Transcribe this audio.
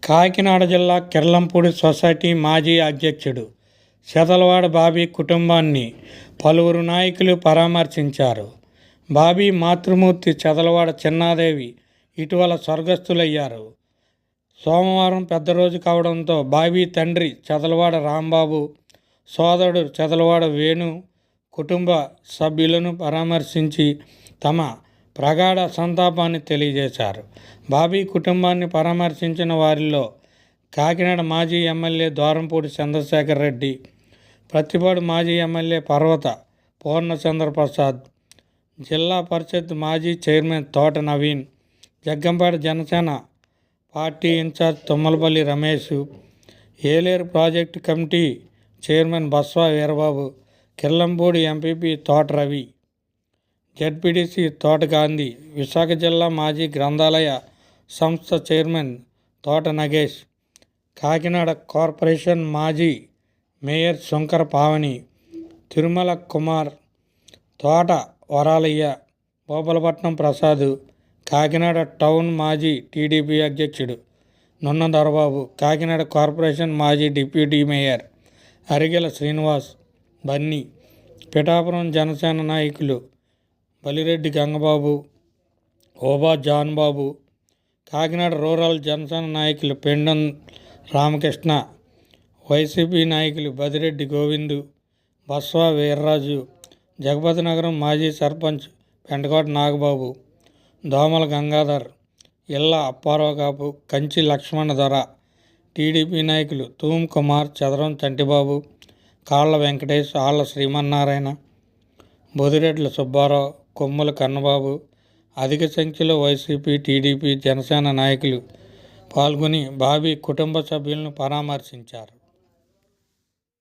కాకినాడ జిల్లా కిర్లంపూడి సొసైటీ మాజీ అధ్యక్షుడు శతలవాడ బాబీ కుటుంబాన్ని పలువురు నాయకులు పరామర్శించారు. బాబీ మాతృమూర్తి చదలవాడ చిన్నాదేవి ఇటీవల స్వర్గస్థులయ్యారు. సోమవారం పెద్ద రోజు కావడంతో బాబీ తండ్రి చదలవాడ రాంబాబు, సోదరుడు చదలవాడ వేణు కుటుంబ సభ్యులను పరామర్శించి తమ ప్రగాఢ సంతాపాన్ని తెలియజేశారు. బాబీ కుటుంబాన్ని పరామర్శించిన వారిలో కాకినాడ మాజీ ఎమ్మెల్యే ద్వారంపూడి చంద్రశేఖర్ రెడ్డి, ప్రతిపాడు మాజీ ఎమ్మెల్యే పర్వత పూర్ణచంద్రప్రసాద్, జిల్లా పరిషత్ మాజీ chairman Thota Naveen, Jaggampeta Janasena party in charge Tummalapalli Ramesh, Yeleru project committee chairman Baswa Veerababu, Kirlampudi MPP Thota Ravi, ZPTC తోట గాంధీ, విశాఖ జిల్లా మాజీ గ్రంథాలయ సంస్థ చైర్మన్ తోట నగేష్, కాకినాడ కార్పొరేషన్ మాజీ మేయర్ శంకర పావని, తిరుమల కుమార్, తోట వరాలయ్య, భూపాలపట్నం ప్రసాద్, కాకినాడ టౌన్ మాజీ టీడీపీ అధ్యక్షుడు నున్న దొరబాబు, కాకినాడ కార్పొరేషన్ మాజీ డిప్యూటీ మేయర్ అరిగెల శ్రీనివాస్, బన్నీ, పిఠాపురం జనసేన నాయకులు బలిరెడ్డి గంగబాబు, ఓబా జాన్ బాబు, కాకినాడ రూరల్ జనసేన నాయకులు పెండం రామకృష్ణ, వైసీపీ నాయకులు బదిరెడ్డి గోవిందు, బస్వా వీర్రాజు, జగపతి నగరం మాజీ సర్పంచ్ పెంటకోట నాగబాబు, దోమల గంగాధర్, ఇళ్ళ అప్పారావు కాపు, కంచి లక్ష్మణ దొర, టీడీపీ నాయకులు తూమ్ కుమార్, చదరం చంటిబాబు, కాళ్ళ వెంకటేష్, ఆళ్ల శ్రీమన్నారాయణ, బొదిరెడ్ల సుబ్బారావు, కొమ్ముల కన్నబాబు, అధిక సంఖ్యలో వైసీపీ, టీడీపీ, జనసేన నాయకులు పాల్గొని బాబీ కుటుంబ సభ్యులను పరామర్శించారు.